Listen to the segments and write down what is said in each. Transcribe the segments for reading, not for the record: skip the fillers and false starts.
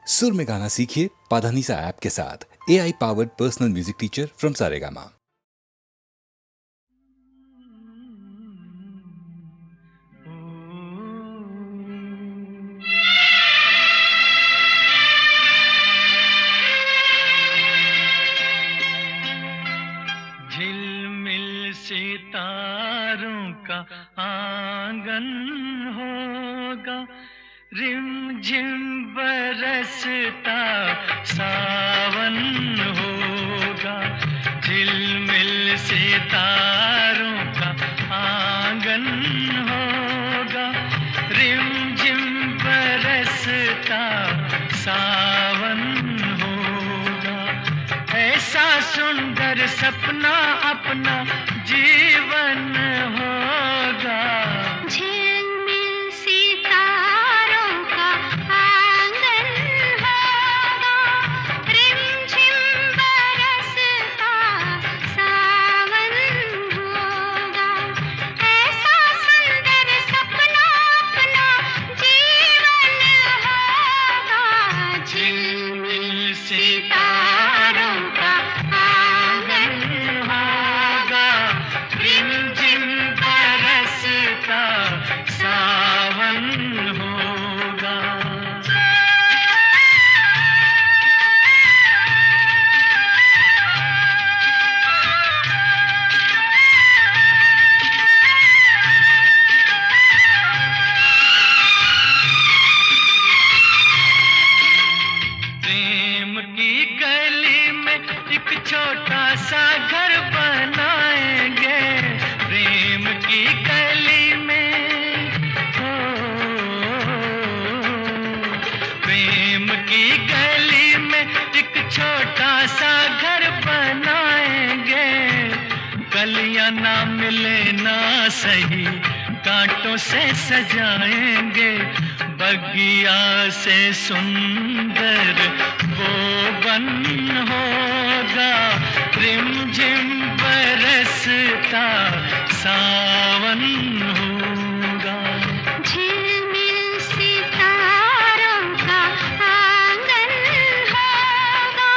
सुर में गाना सीखिए पाधानीसा ऐप के साथ। AI powered personal music teacher from Saregama. झिलमिल सितारों का आंगन होगा, रिमझिम बरसता सावन होगा। झिलमिल सितारों का आंगन होगा, रिमझिम बरसता सावन होगा। ऐसा सुंदर सपना अपना जीवन होगा। झिलमिल सितारों का आंगन होगा, रिमझिम बरसता सावन होगा। ऐसा सुंदर सपना अपना जीवन होगा। झिलमिल सितारों का आंगन होगा, रिमझिम बरसता सावन होगा। प्रेम की गली में एक छोटा सा घर बनाएंगे। प्रेम की गली में हो, प्रेम की गली में एक छोटा सा घर बनाएंगे। कलियां ना मिले ना सही, कांटों से सजाएंगे। बगिया से सुंदर वो बन होगा, रिमझिम बरसता सावन होगा। झिलमिल सितारों का आंगन होगा,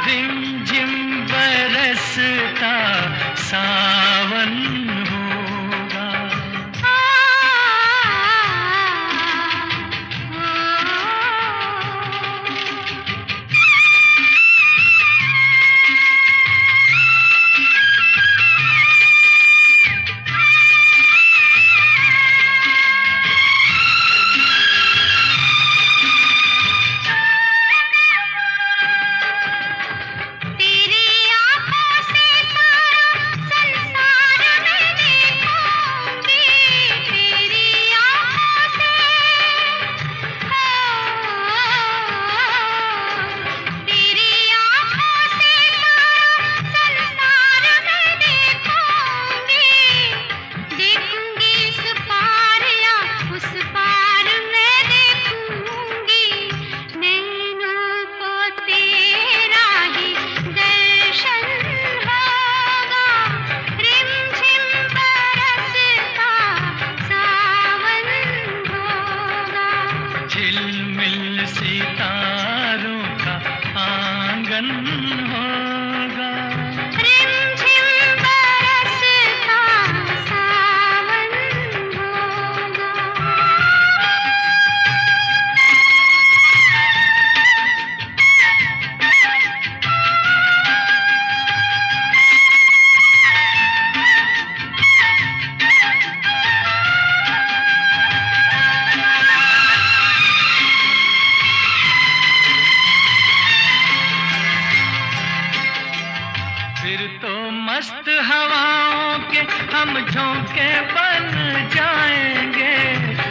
रिमझिम बरसता सावन होगा। तेरी आँखों से सारा संसार मैं देखूंगी। तेरी आँखों से तेरी आँखों से सारा संसार मैं देखूंगी। देखूंगी इस पार या उस पार मैं देखूंगी। नैनों को तेरा ही दर्शन होगा, रिमझिम बरसता सावन होगा। झिलमिल सितारों का आंगन होगा, रिमझिम बरसता सावन होगा। फिर तो मस्त हवाओं के हम झोंके बन जाएंगे।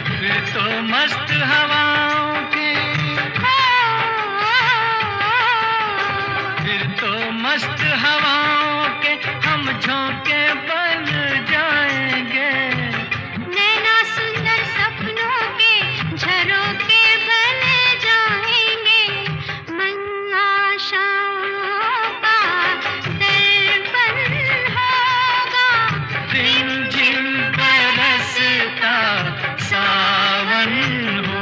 फिर तो मस्त हवाओं के, फिर तो मस्त हवाओं के हम झोंके बन जाएंगे। नैना सुंदर सपनों के झरोखे बन जाएंगे। मन आशाओं का दर्पण होगा, रिमझिम बरसता सावन हो।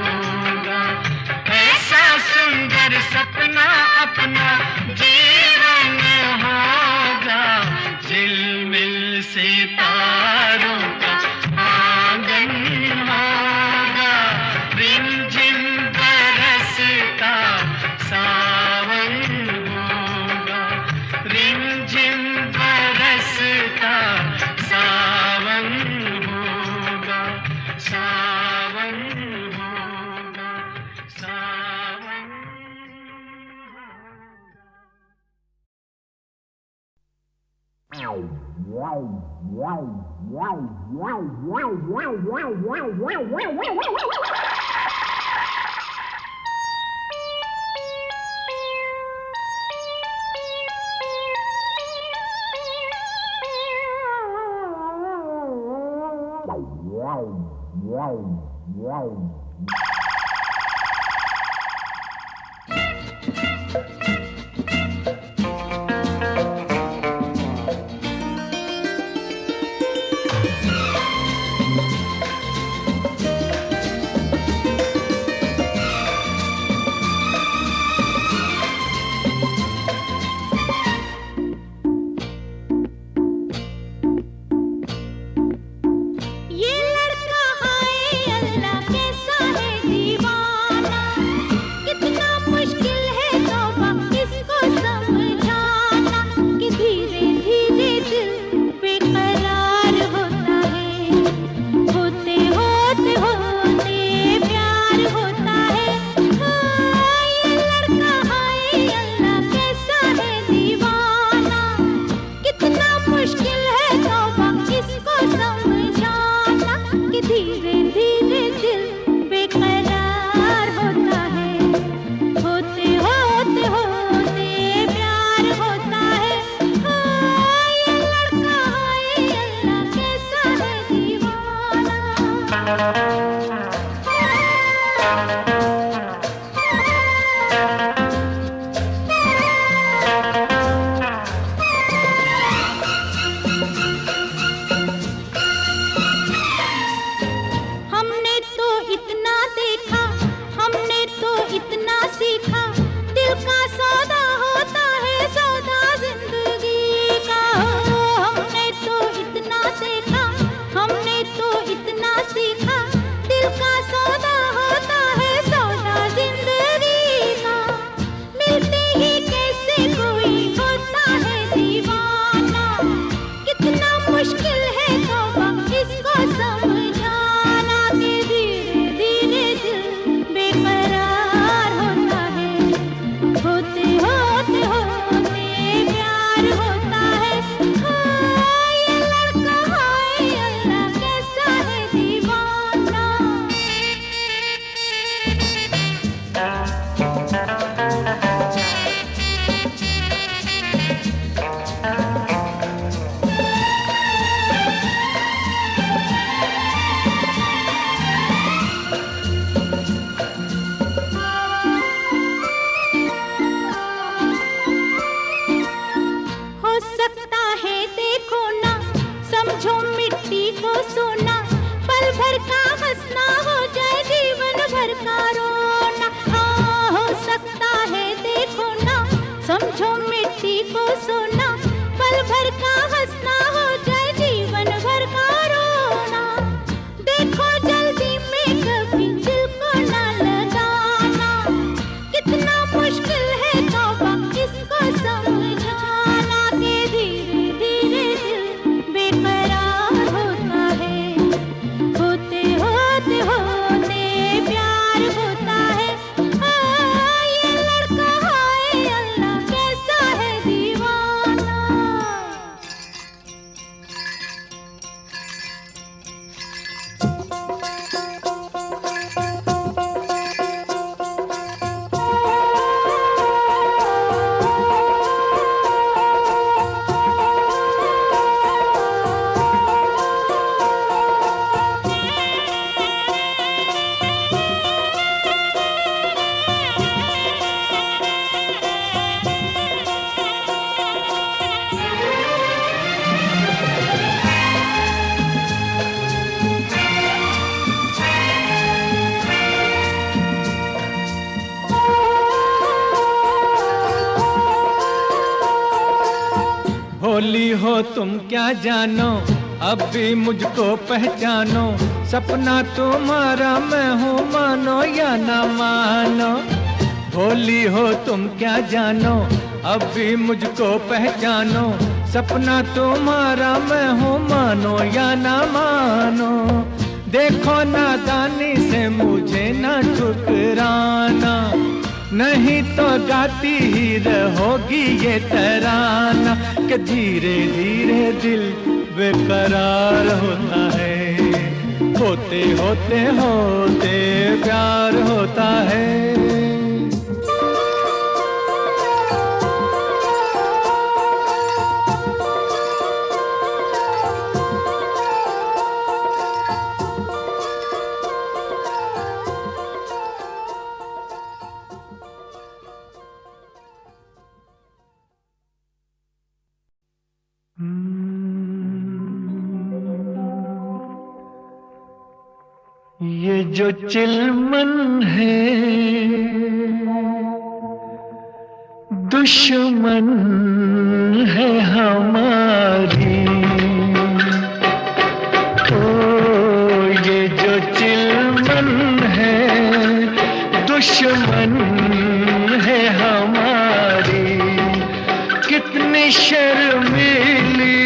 भोली हो तुम क्या जानो, अब भी मुझको पहचानो। सपना तुम्हारा मैं हूँ, मानो या ना मानो। भोली हो तुम क्या जानो, अब भी मुझको पहचानो। सपना तुम्हारा मैं हूँ, मानो या ना मानो। देखो नादानी से मुझे ना ठुकराना, नहीं तो गाती ही रहोगी ये तराना कि धीरे धीरे दिल बेकरार होता है, होते होते होते प्यार होता है। ये जो चिलमन है दुश्मन है हमारी, ओ ये जो चिलमन है दुश्मन है हमारी, कितनी शर्मीली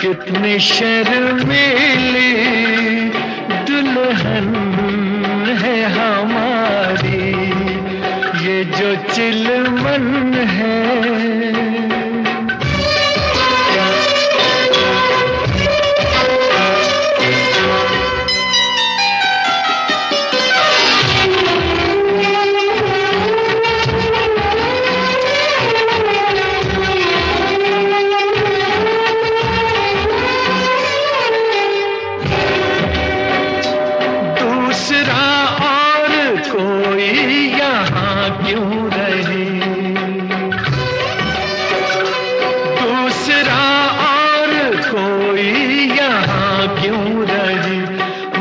कितनी शर्मीली दुल्हन है हमारी, ये जो चिलमन है।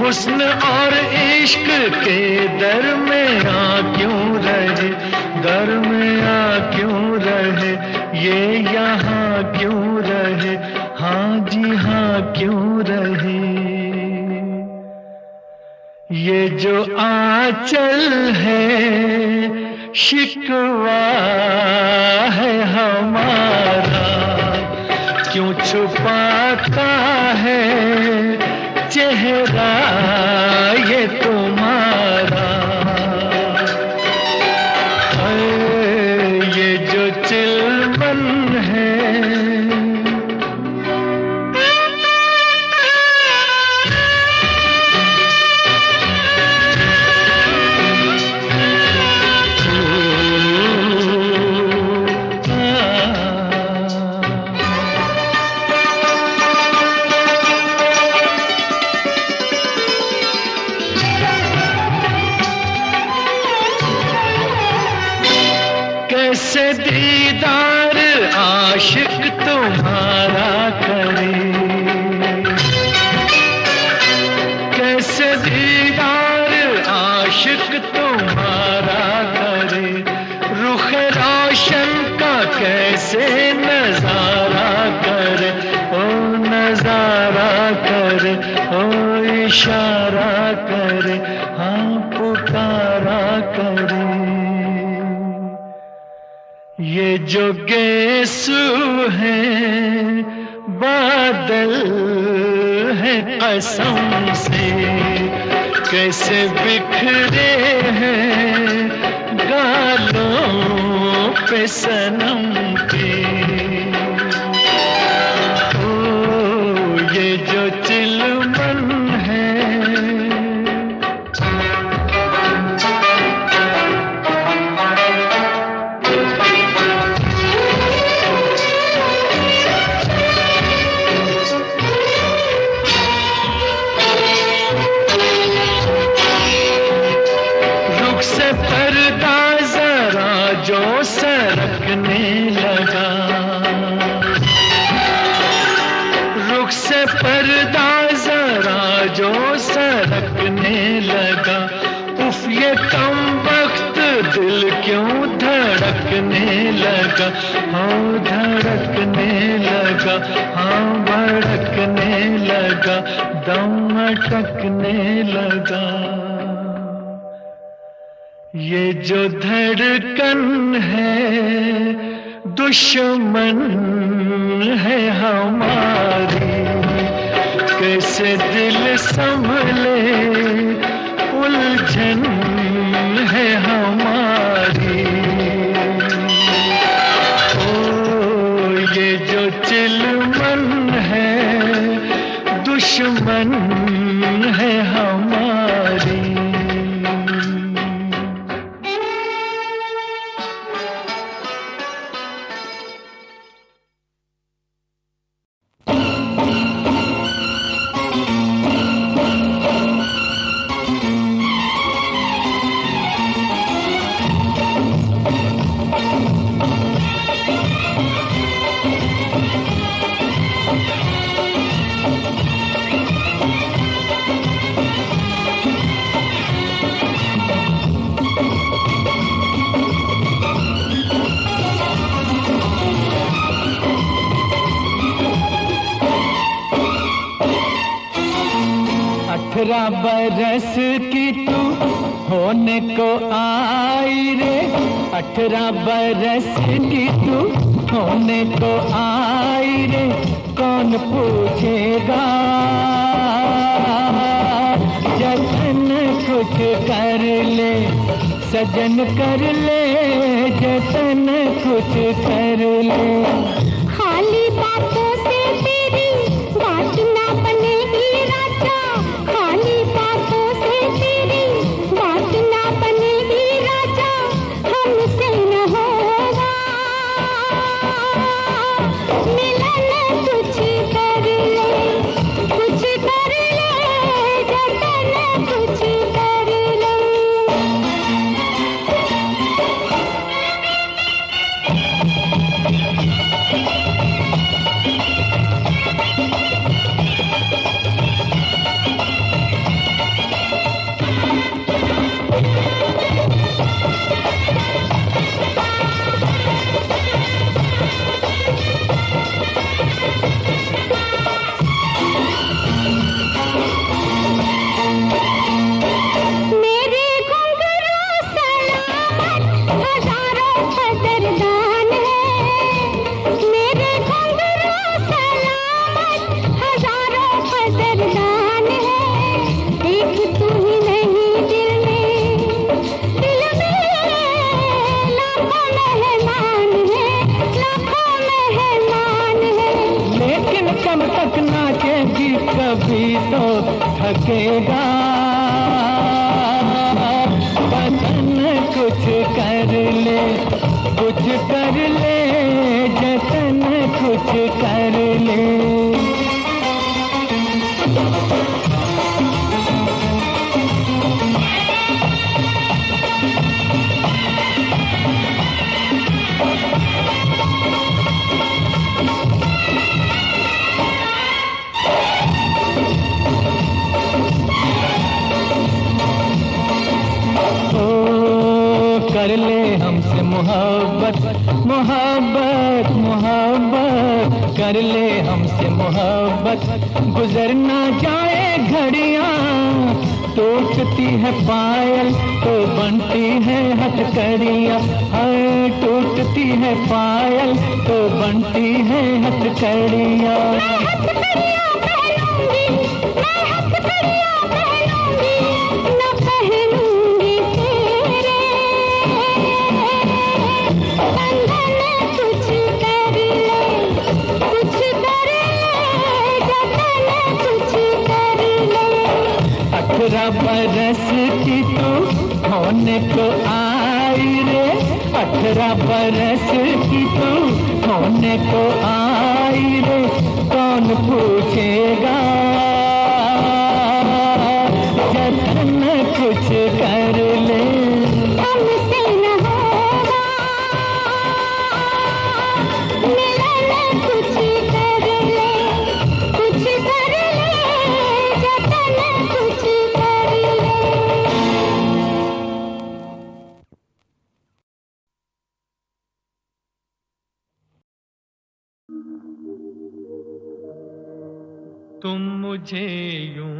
हुस्न और इश्क के दरमियां क्यों रहे, दरमियां क्यों रहे, ये यहाँ क्यों रहे, हाँ जी हाँ क्यों रहे। ये जो आंचल है शिकवा है हमारा, क्यों छुपाता है चेहरा ये तुम्हारा, ये जो चिलमन है। कैसे दीदार आशिक तुम्हारा करे, कैसे दीदार आशिक तुम्हारा करे, रुख रोशन का कैसे नजारा करे, ओ नजारा करे, ओ इशारा करे, हाँ पुकारा करे। ये जो गेसू है बादल है कसम से, कैसे बिखरे हैं गालों पे सनम के, ओ ये जो चिलमन है। पर्दा जरा जो सरकने लगा, रुख से पर्दा जरा जो सरकने लगा, उफ ये कम वक्त दिल क्यों धड़कने लगा, हाँ धड़कने लगा, हाँ भड़कने लगा, दम अटकने लगा। ये जो धड़कन है दुश्मन है हमारी, कैसे दिल संभले उलझन 18 बरस की तू होने को आई रे, 18 बरस की तू होने को आई रे, कौन पूछेगा जतन कुछ कर ले, सजन कर ले जतन कुछ कर ले। खाली बातों से तेरी बात ना बनेगी राजा, खाली बातों से तेरी बात ना बनेगी राजा, हमसे न होगा मिलन, कुछ कर ले, कुछ कर ले जतन कुछ कर ले। मेरे घुंघरू सलामत हजारों कदरदान है, मेरे घुंघरू सलामत हजारों कदरदान है, एक तू ही नहीं दिल में लाखों मेहमान है, लाखों मेहमान है। लेकिन कब तक नाचेगी, कभी तो थकेगा बदन, कुछ कर ले, कुछ कर ले जतन कुछ कर ले। कर ले हमसे मोहब्बत, मोहब्बत, मोहब्बत, कर ले हमसे मोहब्बत, गुजर ना जाए घड़ियां, टूटती है पायल तो बनती है हथकड़ियां, हर टूटती है पायल तो बनती है हथकड़ियां। बरस की तू होने को आई रे, 18 बरस की तू होने को आई रे, कौन पूछेगा जतन कुछ कर ले, हमसे न होगा मिलन, कुछ कर ले, कुछ कर ले जतन कुछ कर ले। तुम मुझे यूं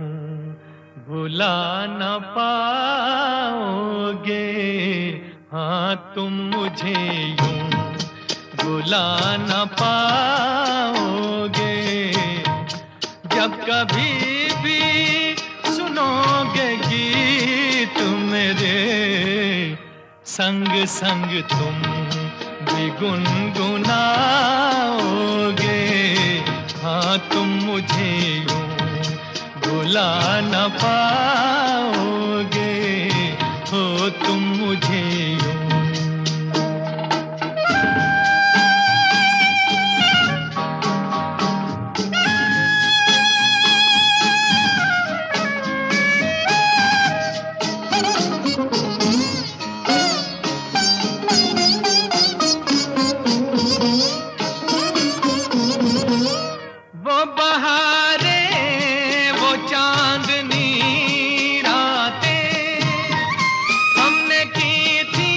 भुला न पाओगे, हाँ तुम मुझे यूं भुला न पाओगे, जब कभी भी सुनोगे गीत मेरे, संग संग तुम भी गुनगुनाओगे, हाँ तुम मुझे यूं भुला न पाओगे, हो तुम मुझे यूं। वो बहारे वो चांदनी रातें हमने की थी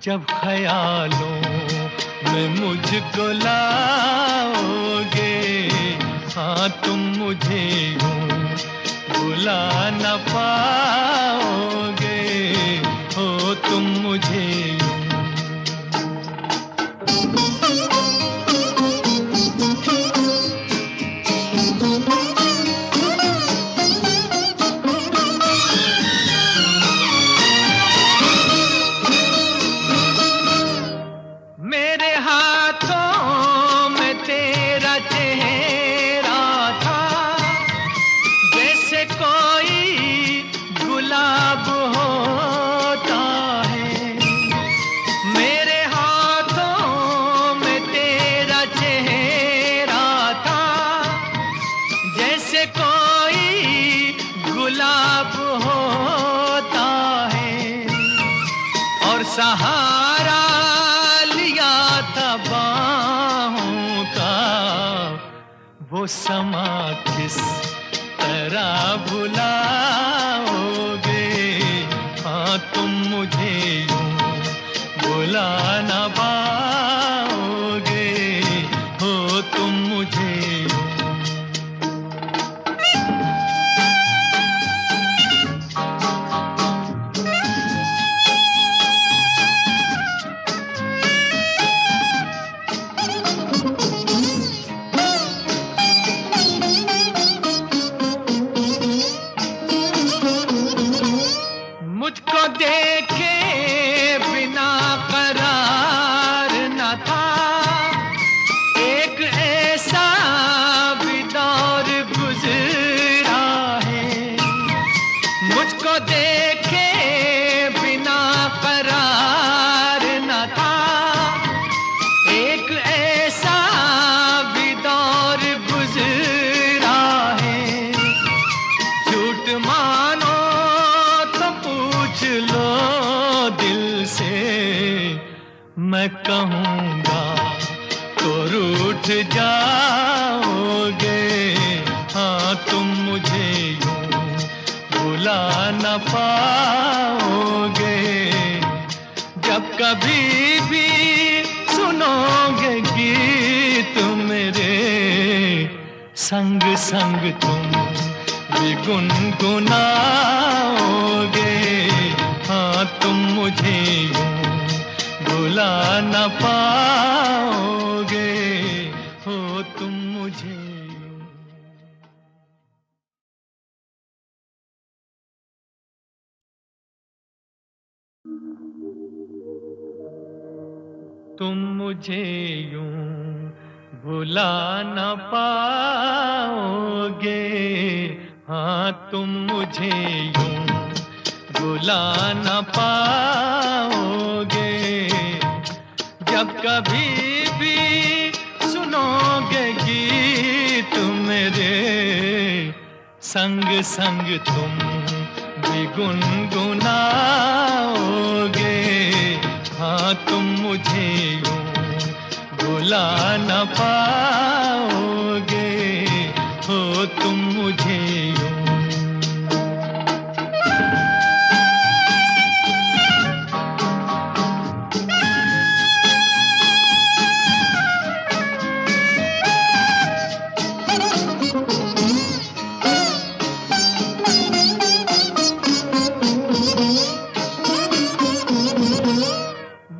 जब ख्यालों में मुझको लाओगे, हाँ तुम मुझे यूं भुला न पाओगे, हो तुम मुझे यूं। मेरे हाथों में तेरा चेहरा था, जैसे कोई गुलाब होता है। मेरे हाथों में तेरा चेहरा था, जैसे कोई गुलाब होता है। और सहारा लिया था बाहों का, वो समा किस तरह भुलाओगे, हाँ तुम मुझे यूं भुला न पाओगे, हो तुम मुझे यूं। मुझको देखे बिना करार न था, एक ऐसा भी दौर गुजरा है। मुझको देखे बिना करार न था, एक ऐसा भी दौर गुजरा है। झूठ मानो पूछ लो दिल से, मैं कहूँगा तो रूठ जाओगे, हाँ तुम मुझे यूं भुला न पाओगे। जब कभी भी सुनोगे गीत मेरे, संग संग तुम भी गुनगुनाओगे, हाँ तुम मुझे यूं भुला न पाओगे, हो तुम मुझे यूं। तुम मुझे यूं भुला न पाओगे, हाँ तुम मुझे यूं भुला न पाओगे। जब कभी भी सुनोगे गीत मेरे, संग संग तुम भी गुनगुनाओगे, हाँ तुम मुझे यूं भुला न पाओगे, हो तुम मुझे यूं।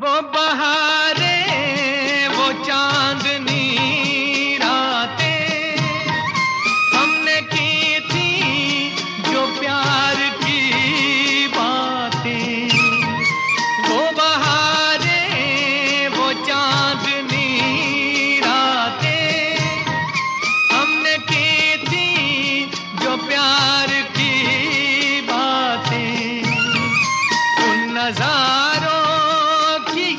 वो बहारें, वो चांदनी रातें हमने की थी, जो प्यार की बातें। वो बहारें, वो चांदनी रातें हमने की थी, जो प्यार की बातें। उन नजारों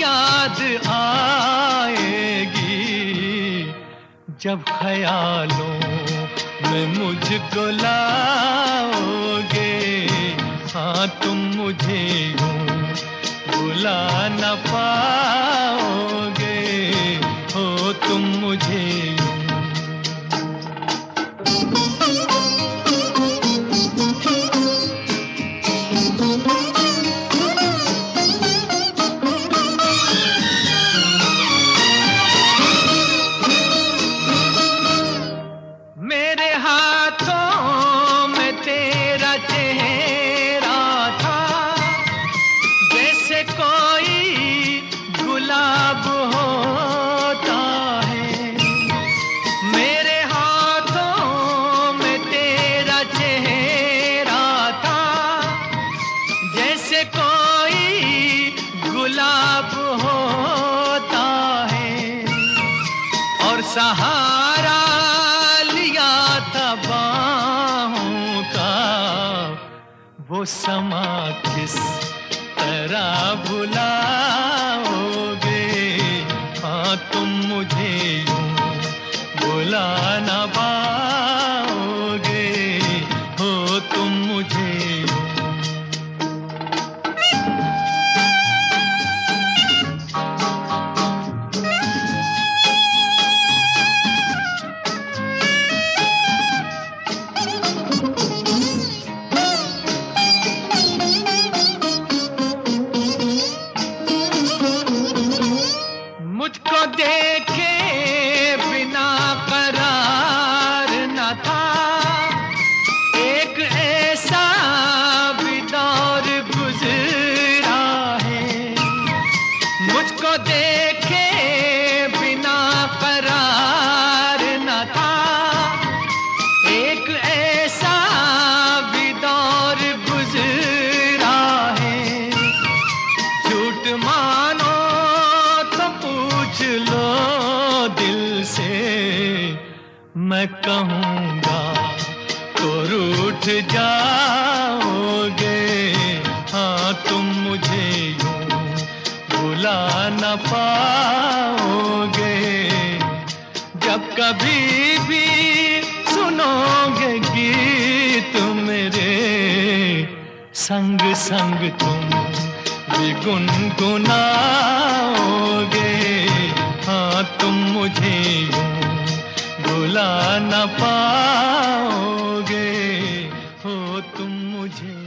याद आएगी, जब ख्यालों में मुझको लाओगे, हाँ तुम मुझे यूं भुला न पाओगे, हो तुम मुझे यूं। सहारा लिया था बाहों का, वो समा किस तरह भुलाओगे। हाँ तुम मुझे यूं भुला ना पाओगे, हो तुम मुझे यूं। मुझको देखे बिना करार न था, एक ऐसा भी दौर गुजरा है। मुझको देखे बिना करार न था, एक ऐसा भी दौर गुजरा है। झूठ मानो तो पूछ लो दिल से, मैं कहूँगा तो रूठ जाओगे। हाँ तुम मुझे यूं भुला न पाओगे। जब कभी भी सुनोगे गीत मेरे, संग संग तुम भी गुनगुनाओगे। हाँ तुम मुझे यूं भुला न पाओगे, हो तुम मुझे यूं।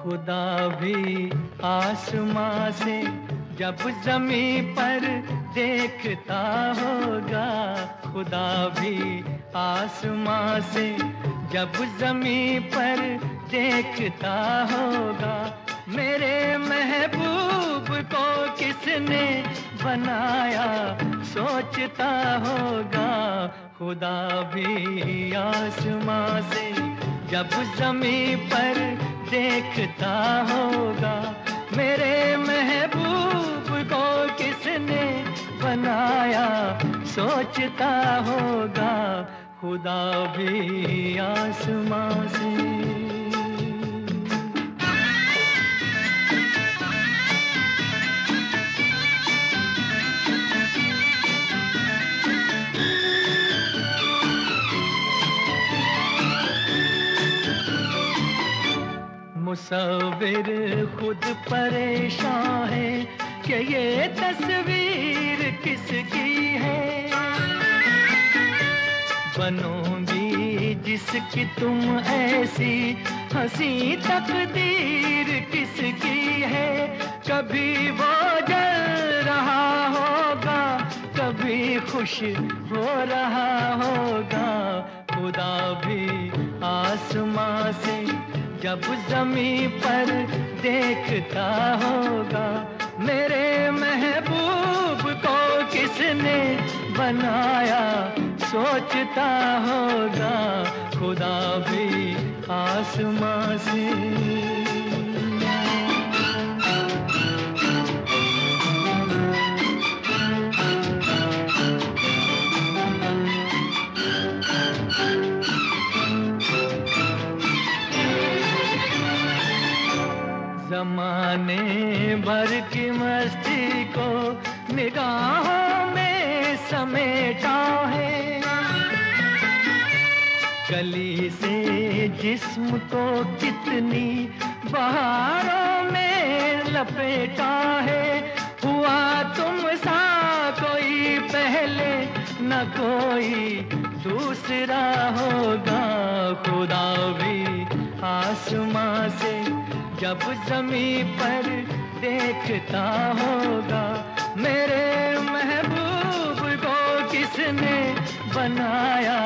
खुदा भी आसमां से जब ज़मीं पर देखता होगा, खुदा भी आसमां से जब ज़मीं पर देखता होगा। मेरे महबूब को किसने बनाया सोचता होगा। खुदा भी आसमां से जब ज़मीं पर देखता होगा। मेरे महबूब को किसने बनाया सोचता होगा। खुदा भी आसमां से। मुसव्विर खुद परेशान है कि ये तस्वीर किसकी है। बनोगी जिसकी तुम ऐसी हंसी तकदीर किसकी है। कभी वो जल रहा होगा, कभी खुश हो रहा होगा। खुदा भी आसमां से जब ज़मीं पर देखता होगा। मेरे महबूब को किसने बनाया सोचता होगा। खुदा भी आसमां से। ज़माने भर की मस्ती को निगाहों में समेटा है। कली से जिस्म को कितनी बहारों में लपेटा है। हुआ तुम सा कोई पहले न कोई दूसरा होगा। खुदा भी आसमां से जब ज़मीं पर देखता होगा, मेरे महबूब को किसने बनाया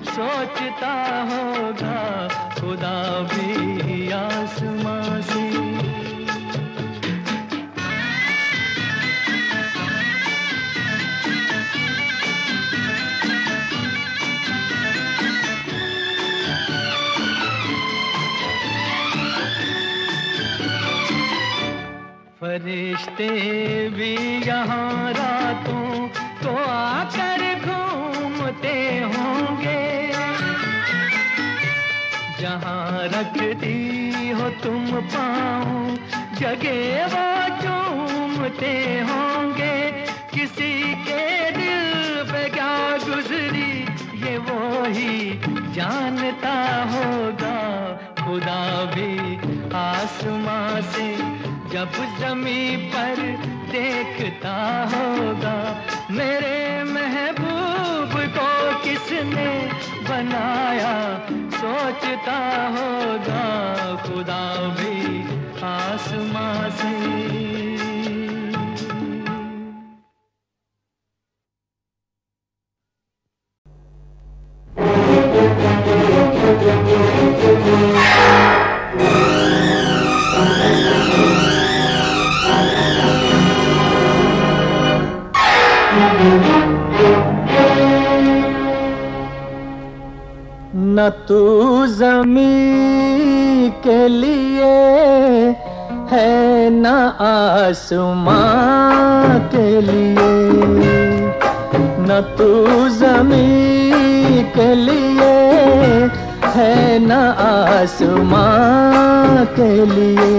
सोचता होगा। खुदा भी आसमां से। फरिश्ते भी यहाँ रातों को आकर घूमते होंगे, जहाँ रखती हो तुम पाँव जगह वो चूमते होंगे। किसी के दिल पे क्या गुजरी ये वो ही जानता होगा। खुदा भी आसमां से जब ज़मीं पर देखता होगा, मेरे महबूब को किसने बनाया सोचता होगा। खुदा भी आसमां से। न तू ज़मीं के लिए है न आसमां के लिए, न तू ज़मीं के लिए है न आसमां के लिए।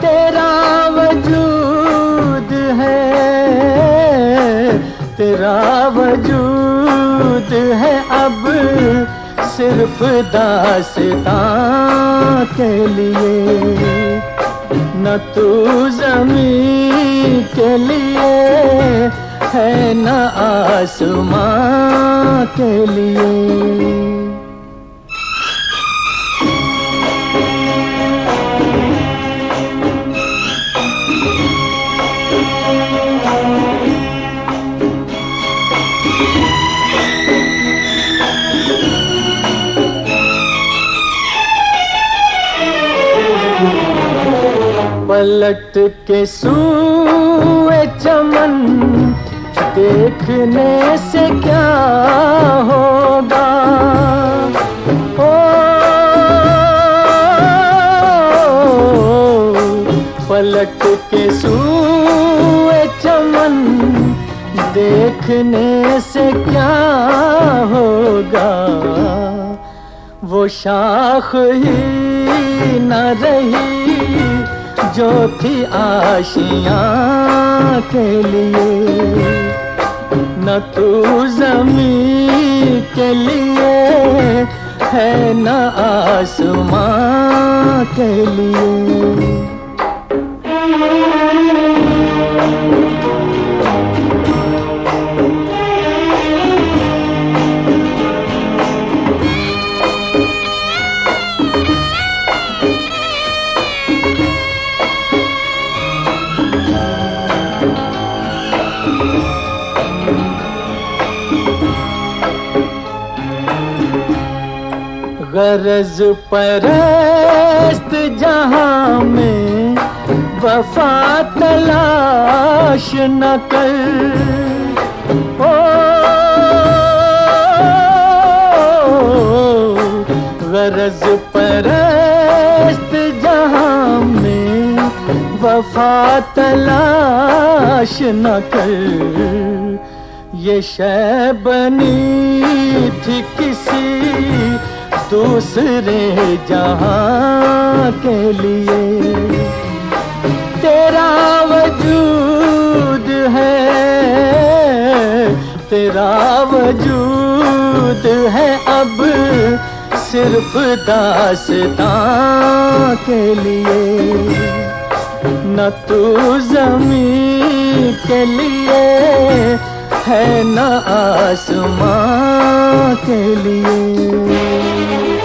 तेरा वजूद है, तेरा वजूद है अब सिर्फ दास्तां के लिए। न तू ज़मीं के लिए है न आसमां के लिए। पलट के सूए चमन देखने से क्या होगा। ओ पलट के सूए चमन देखने से क्या होगा। वो शाख ही न रही जो थी आशियाँ के लिए। न तू ज़मीं के लिए है न आसमां के लिए। गरज परस्त जहां में वफा तलाश न कर। ओ गरज परस्त जहां में वफा तलाश न कर। ये शय बनी थी किसी दूसरे जहां के लिए। तेरा वजूद है, तेरा वजूद है अब सिर्फ दास्तां के लिए। न तू ज़मीं के लिए है ना आसमां के लिए।